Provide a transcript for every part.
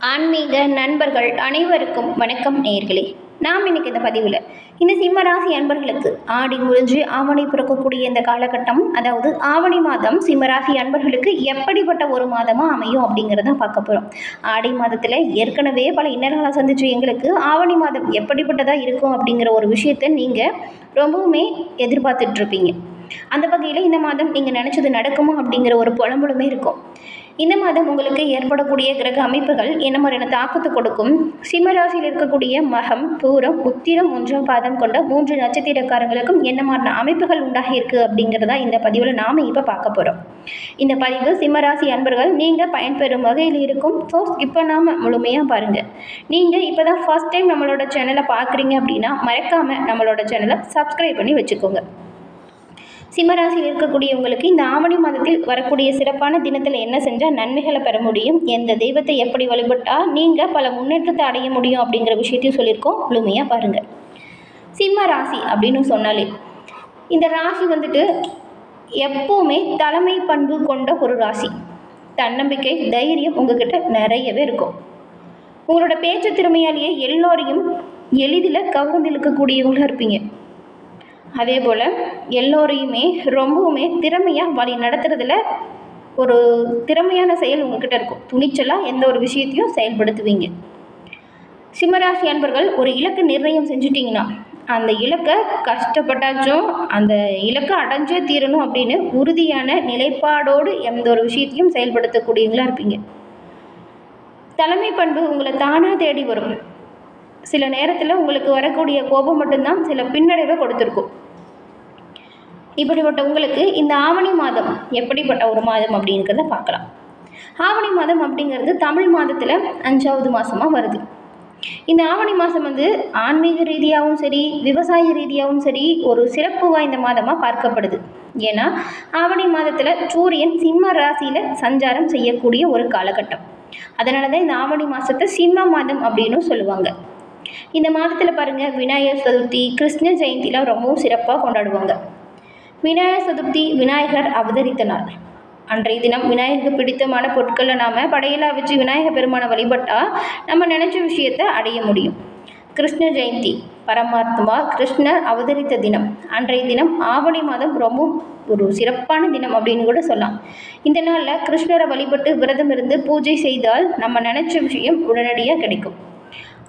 ஆன்மீக நண்பர்கள் அனைவருக்கும் வணக்கம் நேயர்களே. நாம் இன்னைக்கு இந்த பதிவில் இந்த சிம்ம ராசி அன்பர்களுக்கு ஆடி முடிஞ்சு ஆவணி பிறக்கக்கூடிய இந்த காலகட்டம், அதாவது ஆவணி மாதம் சிம்ம ராசி அன்பர்களுக்கு எப்படிப்பட்ட ஒரு மாதமாக அமையும் அப்படிங்கிறத பார்க்க போகிறோம். ஆடி மாதத்தில் ஏற்கனவே பல இன்னல்களை சந்திச்சு எங்களுக்கு ஆவணி மாதம் எப்படிப்பட்டதாக இருக்கும் அப்படிங்கிற ஒரு விஷயத்தை நீங்கள் ரொம்பவுமே எதிர்பார்த்துட்ருப்பீங்க. அந்த வகையில் இந்த மாதம் நீங்கள் நினச்சது நடக்குமா அப்படிங்கிற ஒரு புலம்பலுமே இருக்கும். இந்த மாதம் உங்களுக்கு ஏற்படக்கூடிய கிரக அமைப்புகள் என்ன மாதிரியான தாக்கத்தை கொடுக்கும், சிம்மராசியில் இருக்கக்கூடிய மகம், பூரம், உத்திரம், 1ஆம் பாதம் கொண்ட 3 நட்சத்திரக்காரங்களுக்கும் என்ன மாதிரியான அமைப்புகள் உண்டாகியிருக்கு அப்படிங்கிறதா இந்த பதிவில் நாம் இப்போ பார்க்க போகிறோம். இந்த பதிவு சிம்மராசி அன்பர்கள் நீங்கள் பயன்பெறும் வகையில் இருக்கும். ஸோ இப்போ நாம் முழுமையாக பாருங்கள். நீங்கள் இப்போ தான் ஃபர்ஸ்ட் டைம் நம்மளோட சேனலை பார்க்குறீங்க அப்படின்னா மறக்காமல் நம்மளோட சேனலை சப்ஸ்கிரைப் பண்ணி வச்சுக்கோங்க. சிம்மராசியில் இருக்கக்கூடியவங்களுக்கு இந்த ஆவணி மாதத்தில் வரக்கூடிய சிறப்பான தினத்தில் என்ன செஞ்சால் நன்மைகளை பெற முடியும், எந்த தெய்வத்தை எப்படி வழிபட்டால் நீங்கள் பல முன்னேற்றத்தை அடைய முடியும் அப்படிங்கிற விஷயத்தையும் சொல்லியிருக்கோம். முழுமையாக பாருங்கள். சிம்ம ராசி அப்படின்னு சொன்னாலே இந்த ராசி எப்போவுமே தலைமை பண்பு கொண்ட ஒரு ராசி. தன்னம்பிக்கை, தைரியம் உங்ககிட்ட நிறையவே இருக்கும். உங்களோட பேச்சு திறமையாலேயே எல்லோரையும் எளிதில் கவர்ந்து இழுக்கக்கூடியவங்களாக இருப்பீங்க. அதே போல் எல்லோரையுமே ரொம்பவுமே திறமையாக வழி நடத்துறதுல ஒரு திறமையான செயல் உங்ககிட்ட இருக்கும். துணிச்சலாக எந்த ஒரு விஷயத்தையும் செயல்படுத்துவீங்க. சிம்மராசி அன்பர்கள் ஒரு இலக்கு நிர்ணயம் செஞ்சுட்டிங்கன்னா அந்த இலக்கை கஷ்டப்பட்டாச்சும் அந்த இலக்கை அடைஞ்சே தீரணும் அப்படின்னு உறுதியான நிலைப்பாடோடு எந்த ஒரு விஷயத்தையும் செயல்படுத்தக்கூடியவங்களாக இருப்பீங்க. தலைமை பண்பு உங்களை தானாக தேடி வரும். சில நேரத்தில் உங்களுக்கு வரக்கூடிய கோபம் மட்டும்தான் சில பின்னடைவை கொடுத்துருக்கும். இப்படிப்பட்ட உங்களுக்கு இந்த ஆவணி மாதம் எப்படிப்பட்ட ஒரு மாதம் அப்படிங்கிறத பார்க்கலாம். ஆவணி மாதம் அப்படிங்கிறது தமிழ் மாதத்தில் 5ஆவது மாதமாக வருது. இந்த ஆவணி மாதம் ஆன்மீக ரீதியாகவும் சரி, விவசாய ரீதியாகவும் சரி ஒரு சிறப்பு வாய்ந்த மாதமாக பார்க்கப்படுது. ஏன்னா ஆவணி மாதத்தில் சூரியன் சிம்ம ராசியில் சஞ்சாரம் செய்யக்கூடிய ஒரு காலகட்டம். அதனால தான் இந்த ஆவணி மாதத்தை சிம்ம மாதம் அப்படின்னு சொல்லுவாங்க. இந்த மாதத்தில் பாருங்கள், விநாயகர் சதுர்த்தி, கிருஷ்ண ஜெயந்திலாம் ரொம்பவும் சிறப்பாக கொண்டாடுவாங்க. விநாயகர் சதுர்த்தி விநாயகர் அவதரித்த நாள். அன்றைய தினம் விநாயகருக்கு பிடித்தமான பொருட்களை நாம் படையலாக வச்சு விநாயகர் பெருமானை வழிபட்டால் நம்ம நினச்ச விஷயத்தை அடைய முடியும். கிருஷ்ண ஜெயந்தி பரமாத்மா கிருஷ்ணர் அவதரித்த தினம். அன்றைய தினம் ஆவணி மாதம் ரொம்ப ஒரு சிறப்பான தினம் அப்படின்னு கூட சொல்லலாம். இந்த நாளில் கிருஷ்ணரை வழிபட்டு விரதம் இருந்து பூஜை செய்தால் நம்ம நினச்ச விஷயம் உடனடியாக கிடைக்கும்.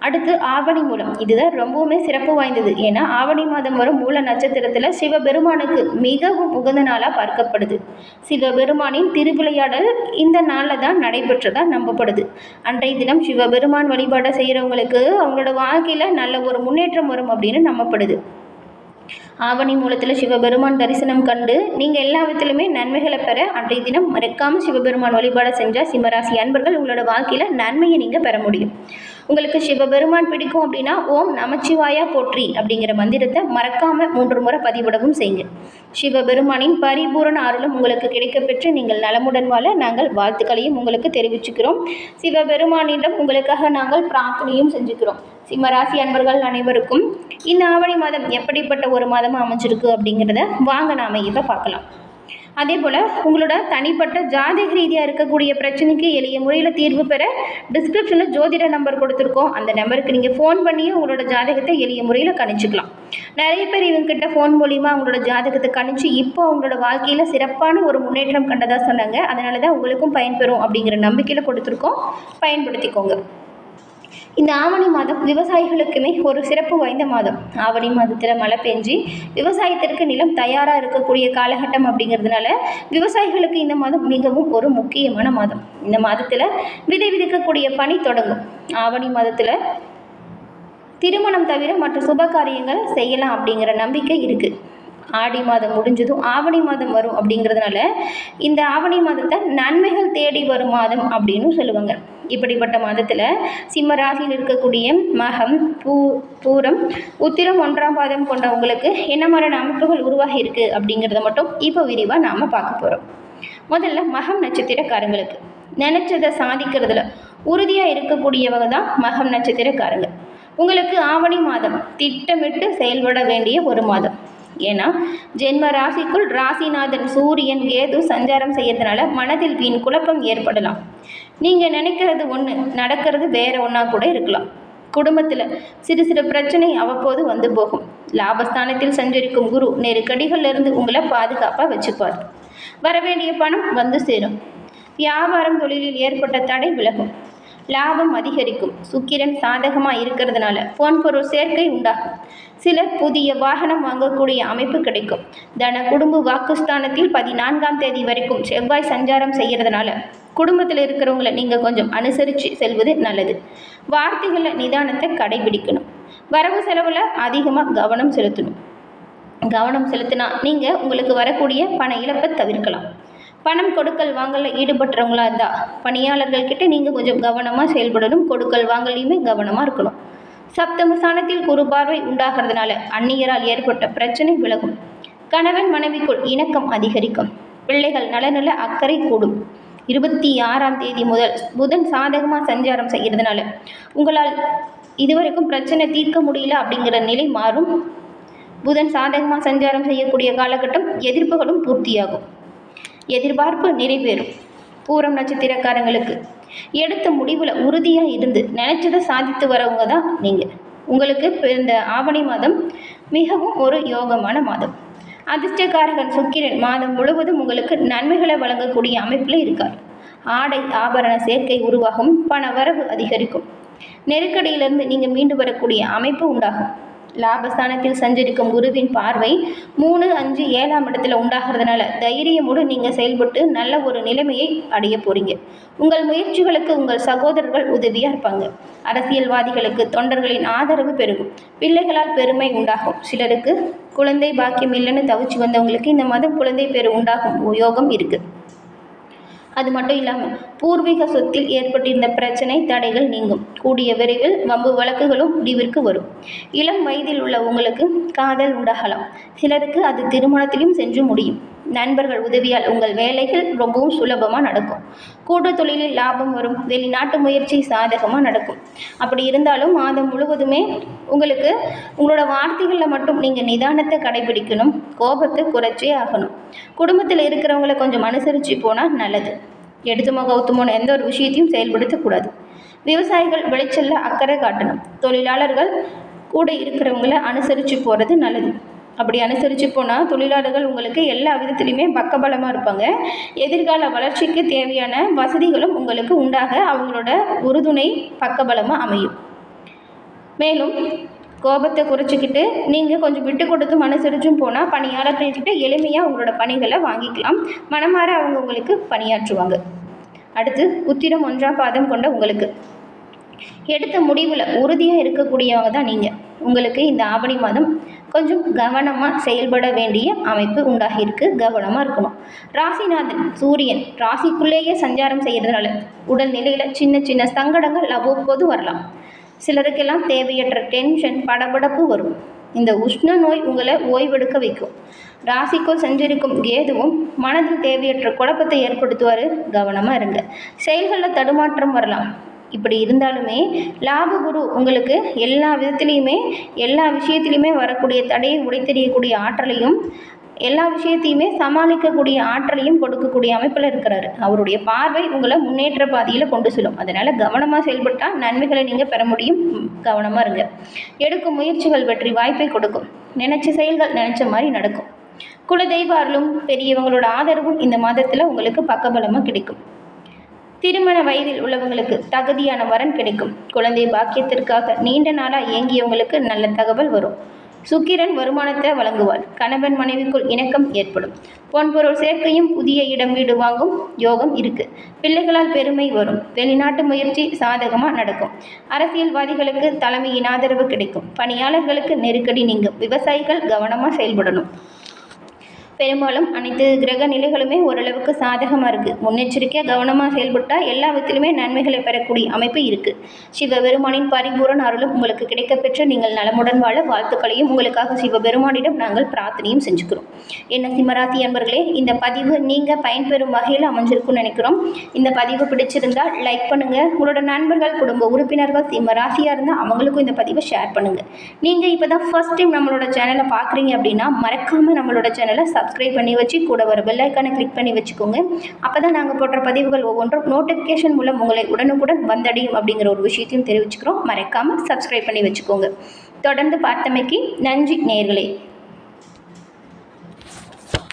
அடுத்து ஆவணி மூலம், இதுதான் ரொம்பவுமே சிறப்பு வாய்ந்தது. ஏன்னா ஆவணி மாதம் வரும் மூல நட்சத்திரத்தில் சிவபெருமானுக்கு மிகவும் உகந்த நாளாக பார்க்கப்படுது. சிவபெருமானின் திருவிளையாடல் இந்த நாளில் தான் நடைபெற்றதாக நம்பப்படுது. அன்றைய தினம் சிவபெருமான் வழிபாடை செய்கிறவங்களுக்கு அவங்களோட வாழ்க்கையில் நல்ல ஒரு முன்னேற்றம் வரும் அப்படின்னு நம்பப்படுது. ஆவணி மூலத்தில் சிவபெருமான் தரிசனம் கண்டு நீங்கள் எல்லா விதத்திலுமே நன்மைகளை பெற அன்றைய தினம் மறக்காமல் சிவபெருமான் வழிபாடு செஞ்சால் சிம்மராசி அன்பர்கள் உங்களோட வாழ்க்கையில் நன்மையை நீங்கள் பெற முடியும். உங்களுக்கு சிவபெருமான் பிடிக்கும் அப்படின்னா ஓம் நமச்சிவாயா போற்றி அப்படிங்கிற மந்திரத்தை மறக்காமல் 3 முறை பதிவிடவும் செய்யுங்க. சிவபெருமானின் பரிபூரண அருளும் உங்களுக்கு கிடைக்கப்பெற்று நீங்கள் நலமுடன் வாழ நாங்கள் வாழ்த்துக்களையும் உங்களுக்கு தெரிவிச்சுக்கிறோம். சிவபெருமானிடம் உங்களுக்காக நாங்கள் பிரார்த்தனையும் செஞ்சுக்கிறோம். சிம்மராசி அன்பர்கள் அனைவருக்கும் இந்த ஆவணி மாதம் எப்படிப்பட்ட ஒரு மாதமாக அமைஞ்சிருக்கு அப்படிங்கிறத வாங்க நாம் இப்போ பார்க்கலாம். அதே போல் உங்களோட தனிப்பட்ட ஜாதக ரீதியாக இருக்கக்கூடிய பிரச்சனைக்கு எளிய முறையில் தீர்வு பெற டிஸ்கிரிப்ஷனில் ஜோதிட நம்பர் கொடுத்துருக்கோம். அந்த நம்பருக்கு நீங்கள் ஃபோன் பண்ணியே உங்களோட ஜாதகத்தை எளிய முறையில் கணிச்சிக்கலாம். நிறைய பேர் இவங்ககிட்ட ஃபோன் மூலிமா அவங்களோட ஜாதகத்தை கணிச்சு இப்போ அவங்களோட வாழ்க்கையில் சிறப்பான ஒரு முன்னேற்றம் கண்டதாக சொன்னாங்க. அதனால தான் உங்களுக்கும் பயன்பெறும் அப்படிங்கிற நம்பிக்கையில் கொடுத்துருக்கோம். பயன்படுத்திக்கோங்க. இந்த ஆவணி மாதம் விவசாயிகளுக்குமே ஒரு சிறப்பு வாய்ந்த மாதம். ஆவணி மாதத்தில் மழை பெஞ்சு விவசாயத்திற்கு நிலம் தயாராக இருக்கக்கூடிய காலகட்டம் அப்படிங்கிறதுனால விவசாயிகளுக்கு இந்த மாதம் மிகவும் ஒரு முக்கியமான மாதம். இந்த மாதத்தில் விதை விதைக்கக்கூடிய பணி தொடங்கும். ஆவணி மாதத்தில் திருமணம் தவிர மற்ற சுப காரியங்கள் செய்யலாம் அப்படிங்கிற நம்பிக்கை இருக்குது. ஆடி மாதம் முடிஞ்சதும் ஆவணி மாதம் வரும் அப்படிங்கிறதுனால இந்த ஆவணி மாதத்தை நன்மைகள் தேடி வரும் மாதம் அப்படின்னு சொல்லுவாங்க. இப்படிப்பட்ட மாதத்தில் சிம்ம ராசியில் இருக்கக்கூடிய மகம், பூரம், உத்திரம் 1ஆம் பாதம் கொண்டவங்களுக்கு என்ன மாதிரியான அமைப்புகள் உருவாகி இருக்குது அப்படிங்கிறத மட்டும் இப்போ விரிவாக நாம் பார்க்க போகிறோம். முதல்ல மகம் நட்சத்திரக்காரங்களுக்கு நினச்சதை சாதிக்கிறதுல உறுதியாக இருக்கக்கூடியவங்க தான் மகம் நட்சத்திரக்காரங்க. உங்களுக்கு ஆவணி மாதம் திட்டமிட்டு செயல்பட வேண்டிய ஒரு மாதம். ஏன்னா ஜென்ம ராசிக்குள் ராசிநாதன் சூரியன் கேது சஞ்சாரம் செய்யறதுனால மனதில் வீண் குழப்பம் ஏற்படலாம். நீங்கள் நினைக்கிறது ஒன்று, நடக்கிறது வேறு ஒன்றா கூட இருக்கலாம். குடும்பத்தில் சிறு சிறு பிரச்சனை அவ்வப்போது வந்து போகும். லாபஸ்தானத்தில் சஞ்சரிக்கும் குரு நெருக்கடிகளிலிருந்து உங்களை பாதுகாப்பாக வச்சுப்பார். வரவேண்டிய பணம் வந்து சேரும். வியாபாரம் தொழிலில் ஏற்பட்ட தடை விலகும். லாபம் அதிகரிக்கும். சுக்கிரன் சாதகமாக இருக்கிறதுனால பொன்பொருள் சேர்க்கை உண்டாகும். சிலர் புதிய வாகனம் வாங்கக்கூடிய அமைப்பு கிடைக்கும். தன குடும்ப வாக்குஸ்தானத்தில் 14ஆம் தேதி வரைக்கும் செவ்வாய் சஞ்சாரம் செய்கிறதுனால குடும்பத்தில் இருக்கிறவங்களை நீங்கள் கொஞ்சம் அனுசரித்து செல்வது நல்லது. வார்த்தைகளில் நிதானத்தை கடைபிடிக்கணும். வரவு செலவில் அதிகமாக கவனம் செலுத்தணும். கவனம் செலுத்தினா நீங்கள் உங்களுக்கு வரக்கூடிய பண இழப்பை தவிர்க்கலாம். பணம் கொடுக்கல் வாங்கலில் ஈடுபட்டுறவங்களா இருந்தால் பணியாளர்கள்கிட்ட நீங்கள் கொஞ்சம் கவனமாக செயல்படணும். கொடுக்கல் வாங்கலையுமே கவனமாக இருக்கணும். சப்தம ஸ்தானத்தில் குரு பார்வை உண்டாகிறதுனால அந்நியரால் ஏற்பட்ட பிரச்சனை விலகும். கணவன் மனைவிக்குள் இணக்கம் அதிகரிக்கும். பிள்ளைகள் நலனில் அக்கறை கூடும். 26ஆம் தேதி முதல் புதன் சாதகமாக சஞ்சாரம் செய்கிறதுனால உங்களால் இதுவரைக்கும் பிரச்சனை தீர்க்க முடியல அப்படிங்கிற நிலை மாறும். புதன் சாதகமாக சஞ்சாரம் செய்யக்கூடிய காலகட்டம் எதிர்ப்புகளும் பூர்த்தியாகும். எதிர்பார்ப்பு நிறைவேறும். பூரம் நட்சத்திரக்காரங்களுக்கு எடுத்த முடிவில் உறுதியாக இருந்து நினைச்சதை சாதித்து வரவங்க தான் நீங்கள். உங்களுக்கு இந்த ஆவணி மாதம் மிகவும் ஒரு யோகமான மாதம். அதிர்ஷ்டக்காரகன் சுக்கிரன் மாதம் முழுவதும் உங்களுக்கு நன்மைகளை வழங்கக்கூடிய அமைப்பில் இருக்கார். ஆடை ஆபரண சேர்க்கை உருவாகும். பண வரவு அதிகரிக்கும். நெருக்கடியிலிருந்து நீங்கள் மீண்டு வரக்கூடிய அமைப்பு உண்டாகும். லாபஸ்தானத்தில் சஞ்சரிக்கும் குருவின் பார்வை 3, 5, 7ஆம் இடத்துல உண்டாகிறதுனால தைரியமோடு நீங்கள் செயல்பட்டு நல்ல ஒரு நிலைமையை அடைய போகிறீங்க. உங்கள் முயற்சிகளுக்கு உங்கள் சகோதரர்கள் உதவியாக இருப்பாங்க. அரசியல்வாதிகளுக்கு தொண்டர்களின் ஆதரவு பெருகும். பிள்ளைகளால் பெருமை உண்டாகும். சிலருக்கு குழந்தை பாக்கியம் இல்லைன்னு தவிச்சு வந்தவங்களுக்கு இந்த மாதம் குழந்தை பேரு உண்டாகும் யோகம் இருக்குது. அது மட்டும் இல்லாமல் பூர்வீக சொத்தில் ஏற்பட்டிருந்த பிரச்சனை தடைகள் நீங்கும். கூடிய விரைவில் வம்பு வழக்குகளும் முடிவிற்கு வரும். இளம் வயதில் உள்ள உங்களுக்கு காதல் உண்டாகலாம். சிலருக்கு அது திருமணத்திலும் சென்று முடியும். நண்பர்கள் உதவியால் உங்கள் வேலைகள் ரொம்பவும் சுலபமாக நடக்கும். கூட்டு தொழிலில் லாபம் வரும். வெளிநாட்டு முயற்சி சாதகமாக நடக்கும். அப்படி இருந்தாலும் மாதம் முழுவதுமே உங்களுக்கு உங்களோட வார்த்தைகளில் மட்டும் நீங்கள் நிதானத்தை கடைபிடிக்கணும். கோபத்தை குறைச்சே ஆகணும். குடும்பத்தில் இருக்கிறவங்களை கொஞ்சம் அனுசரித்து போனால் நல்லது. எடுத்துமோ கவுத்துமோன்னு எந்த ஒரு விஷயத்தையும் செயல்படுத்தக்கூடாது. விவசாயிகள் விளைச்சலில் அக்கறை காட்டணும். தொழிலாளர்கள் கூட இருக்கிறவங்கள அனுசரித்து போகிறது நல்லது. அப்படி அனுசரித்து போனால் தொழிலாளர்கள் உங்களுக்கு எல்லா விதத்துலையுமே பக்கபலமாக இருப்பாங்க. எதிர்கால வளர்ச்சிக்கு தேவையான வசதிகளும் உங்களுக்கு உண்டாக அவங்களோட உறுதுணை பக்கபலமாக அமையும். மேலும் கோபத்தை குறைச்சிக்கிட்டு நீங்கள் கொஞ்சம் விட்டு கொடுத்து அனுசரிச்சும் போனால் பணியாளர்கள்கிட்ட எளிமையாக உங்களோட பணிகளை வாங்கிக்கலாம். மனமாற அவங்க உங்களுக்கு பணியாற்றுவாங்க. அடுத்து உத்திரம் 1ஆம் பாதம் கொண்ட உங்களுக்கு எடுத்த முடிவில் உறுதியாக இருக்கக்கூடியவங்க தான் நீங்கள். உங்களுக்கு இந்த ஆவணி மாதம் கொஞ்சம் கவனமாக செயல்பட வேண்டிய அமைப்பு உண்டாகியிருக்கு. கவனமாக இருக்கணும். ராசிநாதன் சூரியன் ராசிக்குள்ளேயே சஞ்சாரம் செய்கிறதுனால உடல்நிலையில் சின்ன சின்ன சங்கடங்கள் அவ்வப்போது வரலாம். சிலருக்கெல்லாம் தேவையற்ற டென்ஷன் படபடப்பு வரும். இந்த உஷ்ண நோய் உங்களை ஓய்வெடுக்க வைக்கும். ராசிக்குள் சஞ்சரிக்கும் கேதுவும் மனதில் தேவையற்ற குழப்பத்தை ஏற்படுத்துவார். கவனமாக இருங்க. செயல்களில் தடுமாற்றம் வரலாம். இப்படி இருந்தாலுமே லாபகுரு உங்களுக்கு எல்லா விதத்துலேயுமே எல்லா விஷயத்துலையுமே வரக்கூடிய தடையை உடைத்தெறியக்கூடிய ஆற்றலையும் எல்லா விஷயத்தையுமே சமாளிக்கக்கூடிய ஆற்றலையும் கொடுக்கக்கூடிய அமைப்பில் இருக்கிறாரு. அவருடைய பார்வை உங்களை முன்னேற்ற பாதையில் கொண்டு செல்லும். அதனால் கவனமாக செயல்பட்டால் நன்மைகளை நீங்கள் பெற முடியும். கவனமாக இருங்க. எடுக்கும் முயற்சிகள் வெற்றி வாய்ப்பை கொடுக்கும். நினைச்ச செயல்கள் நினைச்ச மாதிரி நடக்கும். குலதெய்வ அருளும் பெரியவங்களோட ஆதரவும் இந்த மாதத்தில் உங்களுக்கு பக்கபலமாக கிடைக்கும். திருமண வயதில் உள்ளவங்களுக்கு தகுதியான வரன் கிடைக்கும். குழந்தை பாக்கியத்திற்காக நீண்ட நாளாக இயங்கியவங்களுக்கு நல்ல தகவல் வரும். சுக்கிரன் வருமானத்தை வழங்குவார். கணவன் மனைவிக்குள் இணக்கம் ஏற்படும். பொன்பொருள் சேர்க்கையும் புதிய இடம் வீடு வாங்கும் யோகம் இருக்கு. பிள்ளைகளால் பெருமை வரும். வெளிநாட்டு முயற்சி சாதகமாக நடக்கும். அரசியல்வாதிகளுக்கு தலைமையின் ஆதரவு கிடைக்கும். பணியாளர்களுக்கு நெருக்கடி நீங்கும். விவசாயிகள் கவனமாக செயல்படணும். பெரும்பாலும் அனைத்து கிரக நிலைகளுமே ஓரளவுக்கு சாதகமாக இருக்குது. முன்னெச்சரிக்கையாக கவனமாக செயல்பட்டால் எல்லா விதத்திலுமே நன்மைகளை பெறக்கூடிய அமைப்பு இருக்குது. சிவபெருமானின் பரிபூரண அருளும் உங்களுக்கு கிடைக்கப்பெற்று நீங்கள் நலமுடன் வாழ வாழ்த்துக்களையும் உங்களுக்காக சிவபெருமானிடம் நாங்கள் பிரார்த்தனையும் செஞ்சுக்கிறோம். என்ன சிம்மராசி அன்பர்களே, இந்த பதிவு நீங்கள் பயன்பெறும் வகையில் அமைஞ்சிருக்கும்னு நினைக்கிறோம். இந்த பதிவு பிடிச்சிருந்தால் லைக் பண்ணுங்கள். உங்களோட நண்பர்கள் குடும்ப உறுப்பினர்கள் சிம்மராசியாக இருந்தால் அவங்களுக்கும் இந்த பதிவை ஷேர் பண்ணுங்கள். நீங்கள் இப்போ தான் ஃபர்ஸ்ட் டைம் நம்மளோட சேனலை பார்க்குறீங்க அப்படின்னா மறக்காமல் நம்மளோட சேனலை சப்ஸ்கிரைப் பண்ணி வச்சு கூட வர பெல் ஐக்கானை கிளிக் பண்ணி வச்சுக்கோங்க. அப்போ தான் நாங்கள் போடுற பதிவுகள் ஒவ்வொன்றும் நோட்டிஃபிகேஷன் மூலம் உங்களை உடனுக்குடன் வந்தடையும் அப்படிங்கிற ஒரு விஷயத்தையும் தெரிவிச்சுக்கிறோம். மறக்காமல் சப்ஸ்கிரைப் பண்ணி வச்சுக்கோங்க. தொடர்ந்து பார்த்தமைக்கு நன்றி நேயர்களே.